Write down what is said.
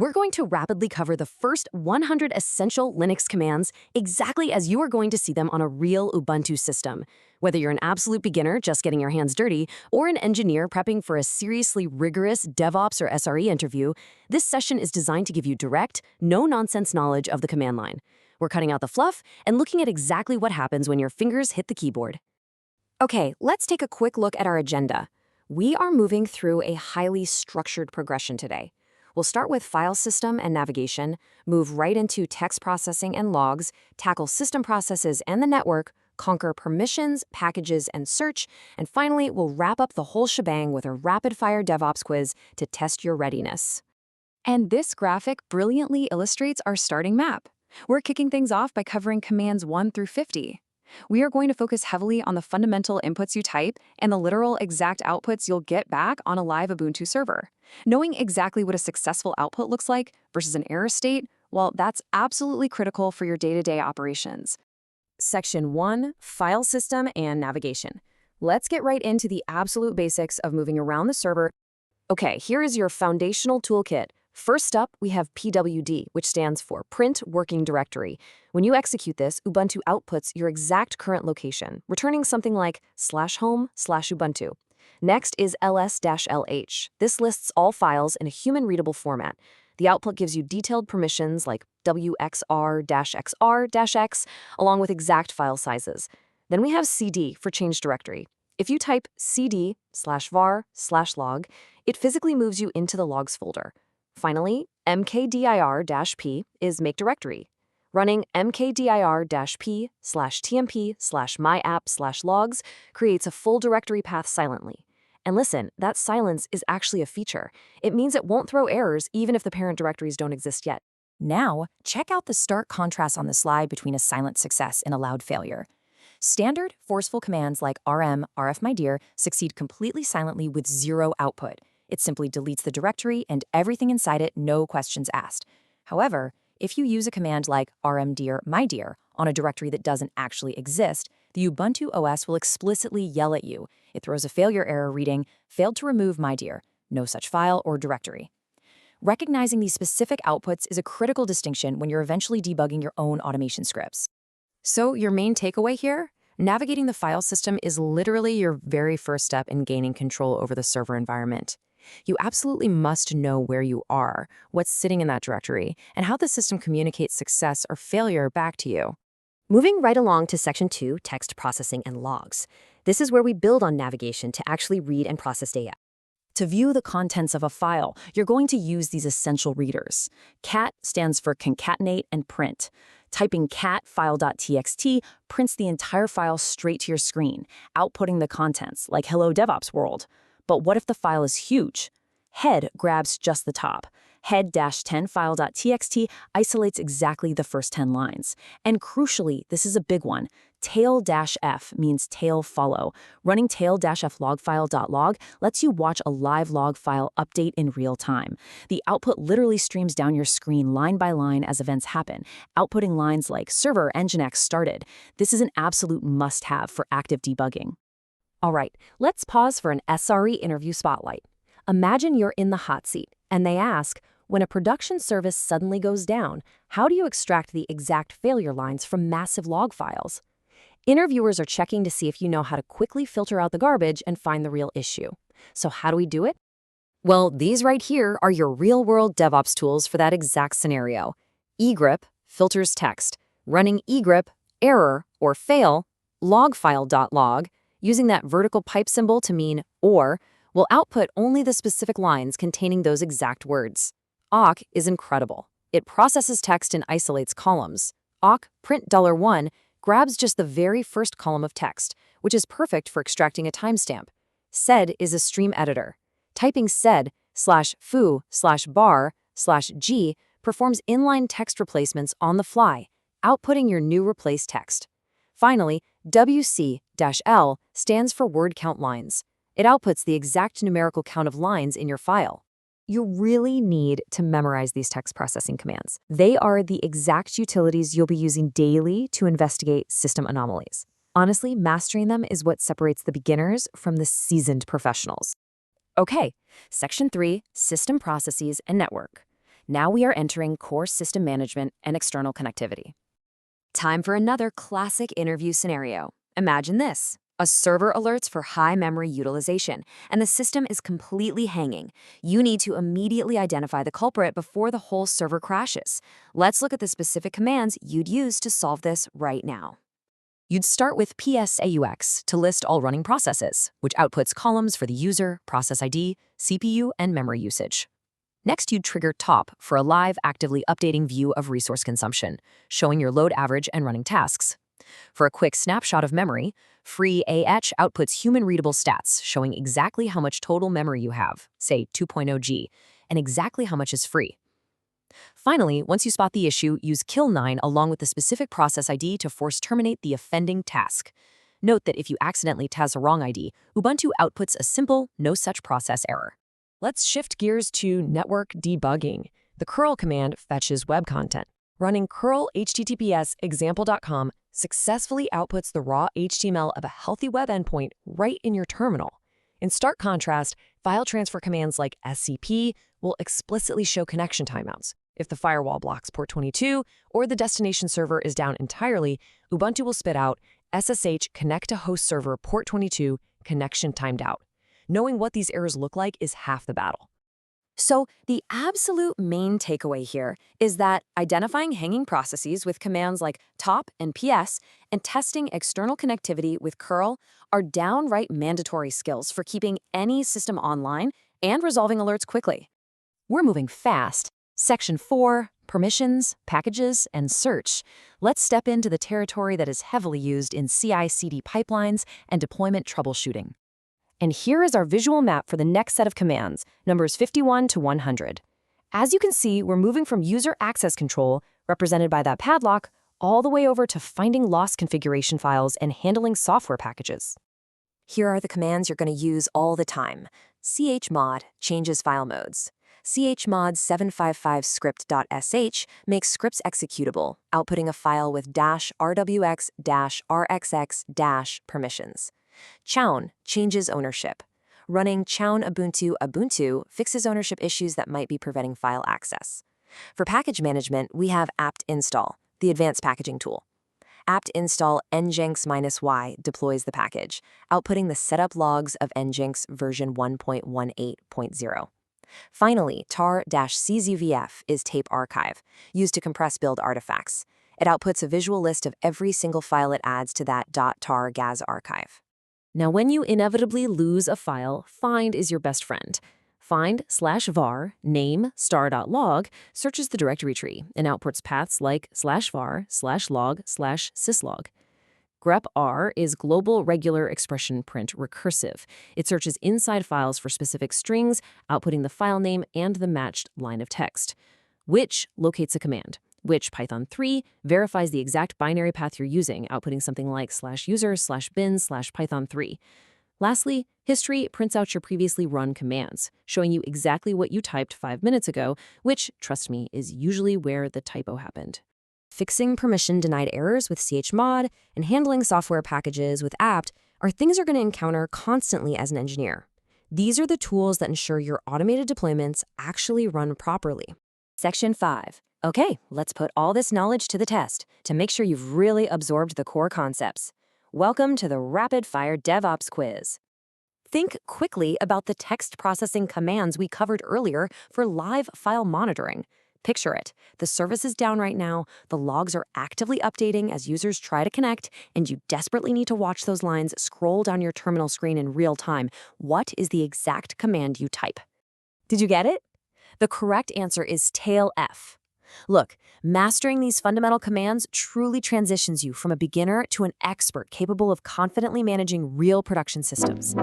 we're going to rapidly cover the first 100 essential Linux commands exactly as you are going to see them on a real Ubuntu system. Whether you're an absolute beginner just getting your hands dirty or an engineer prepping for a seriously rigorous DevOps or SRE interview, this session is designed to give you direct, no-nonsense knowledge of the command line. We're cutting out the fluff and looking at exactly what happens when your fingers hit the keyboard. Okay, let's take a quick look at our agenda. We are moving through a highly structured progression today. We'll start with file system and navigation, move right into text processing and logs, tackle system processes and the network, conquer permissions, packages, and search, and finally, we'll wrap up the whole shebang with a rapid-fire DevOps quiz to test your readiness. And this graphic brilliantly illustrates our starting map. We're kicking things off by covering commands 1 through 50. We are going to focus heavily on the fundamental inputs you type and the literal exact outputs you'll get back on a live Ubuntu server. Knowing exactly what a successful output looks like versus an error state, well, that's absolutely critical for your day-to-day operations. Section 1, File System and Navigation. Let's get right into the absolute basics of moving around the server. Okay, here is your foundational toolkit. First up, we have PWD, which stands for Print Working Directory. When you execute this, Ubuntu outputs your exact current location, returning something like /home/Ubuntu. Next is ls-lh. This lists all files in a human-readable format. The output gives you detailed permissions like wxr-xr-x, along with exact file sizes. Then we have cd for change directory. If you type cd/var/log, it physically moves you into the logs folder. Finally, mkdir-p is make directory. Running mkdir-p/tmp/myapp/logs creates a full directory path silently. And listen, that silence is actually a feature. It means it won't throw errors even if the parent directories don't exist yet. Now, check out the stark contrast on the slide between a silent success and a loud failure. Standard, forceful commands like rmdir succeed completely silently with zero output. It simply deletes the directory and everything inside it, no questions asked. However, if you use a command like rmdir on a directory that doesn't actually exist, the Ubuntu OS will explicitly yell at you. It throws a failure error reading, failed to remove mkdir, no such file or directory. Recognizing these specific outputs is a critical distinction when you're eventually debugging your own automation scripts. So your main takeaway here? Navigating the file system is literally your very first step in gaining control over the server environment. You absolutely must know where you are, what's sitting in that directory, and how the system communicates success or failure back to you. Moving right along to Section 2, Text Processing and Logs. This is where we build on navigation to actually read and process data. To view the contents of a file, you're going to use these essential readers. CAT stands for concatenate and print. Typing cat file.txt prints the entire file straight to your screen, outputting the contents, like Hello DevOps World. But what if the file is huge? Head grabs just the top. Head-10 file.txt isolates exactly the first 10 lines. And crucially, this is a big one. Tail-f means tail follow. Running tail-f logfile.log lets you watch a live log file update in real time. The output literally streams down your screen line by line as events happen, outputting lines like server nginx started. This is an absolute must-have for active debugging. All right, let's pause for an SRE interview spotlight. Imagine you're in the hot seat, and they ask, when a production service suddenly goes down, how do you extract the exact failure lines from massive log files? Interviewers are checking to see if you know how to quickly filter out the garbage and find the real issue. So how do we do it? Well, these right here are your real-world DevOps tools for that exact scenario. Egrep filters text. Running egrep, error, or fail, logfile.log, using that vertical pipe symbol to mean or, will output only the specific lines containing those exact words. awk is incredible. It processes text and isolates columns. awk print $1 grabs just the very first column of text, which is perfect for extracting a timestamp. Sed is a stream editor. Typing sed/foo/bar/g performs inline text replacements on the fly, outputting your new replaced text. Finally, wc-l stands for word count lines. It outputs the exact numerical count of lines in your file. You really need to memorize these text processing commands. They are the exact utilities you'll be using daily to investigate system anomalies. Honestly, mastering them is what separates the beginners from the seasoned professionals. Okay, Section 3, System Processes and Network. Now we are entering core system management and external connectivity. Time for another classic interview scenario. Imagine this. A server alerts for high memory utilization, and the system is completely hanging. You need to immediately identify the culprit before the whole server crashes. Let's look at the specific commands you'd use to solve this right now. You'd start with psaux to list all running processes, which outputs columns for the user, process ID, CPU, and memory usage. Next, you'd trigger top for a live, actively updating view of resource consumption, showing your load average and running tasks. For a quick snapshot of memory, free AH outputs human-readable stats, showing exactly how much total memory you have, say 2.0 G, and exactly how much is free. Finally, once you spot the issue, use kill9 along with the specific process ID to force terminate the offending task. Note that if you accidentally TAS a wrong ID, Ubuntu outputs a simple no such process error. Let's shift gears to network debugging. The curl command fetches web content. Running curl https example.com successfully outputs the raw HTML of a healthy web endpoint right in your terminal. In stark contrast, file transfer commands like scp will explicitly show connection timeouts. If the firewall blocks port 22 or the destination server is down entirely, Ubuntu will spit out SSH connect to host server port 22 connection timed out. Knowing what these errors look like is half the battle. So the absolute main takeaway here is that identifying hanging processes with commands like top and ps and testing external connectivity with curl are downright mandatory skills for keeping any system online and resolving alerts quickly. We're moving fast. Section 4, permissions, packages, and search. Let's step into the territory that is heavily used in CI/CD pipelines and deployment troubleshooting. And here is our visual map for the next set of commands, numbers 51 to 100. As you can see, we're moving from user access control, represented by that padlock, all the way over to finding lost configuration files and handling software packages. Here are the commands you're going to use all the time. chmod changes file modes. chmod 755script.sh makes scripts executable, outputting a file with -rwx-rxx- permissions. Changes ownership. Running chown Ubuntu fixes ownership issues that might be preventing file access. For package management, we have apt install, the advanced packaging tool. Apt install nginx-y deploys the package, outputting the setup logs of nginx version 1.18.0. Finally, tar-czvf is tape archive, used to compress build artifacts. It outputs a visual list of every single file it adds to that .tar-gaz archive. Now, when you inevitably lose a file, find is your best friend. Find/var name star.log searches the directory tree and outputs paths like /var/log/syslog. grep-r is global regular expression print recursive. It searches inside files for specific strings, outputting the file name and the matched line of text. Which locates a command. Which Python3 verifies the exact binary path you're using, outputting something like /user/bin/python3. Lastly, history prints out your previously run commands, showing you exactly what you typed 5 minutes ago, which, trust me, is usually where the typo happened. Fixing permission-denied errors with chmod and handling software packages with apt are things you're going to encounter constantly as an engineer. These are the tools that ensure your automated deployments actually run properly. Section 5. Okay, let's put all this knowledge to the test to make sure you've really absorbed the core concepts. Welcome to the rapid-fire DevOps quiz. Think quickly about the text processing commands we covered earlier for live file monitoring. Picture it. The service is down right now, the logs are actively updating as users try to connect, and you desperately need to watch those lines scroll down your terminal screen in real time. What is the exact command you type? Did you get it? The correct answer is tailf. Look, mastering these fundamental commands truly transitions you from a beginner to an expert capable of confidently managing real production systems.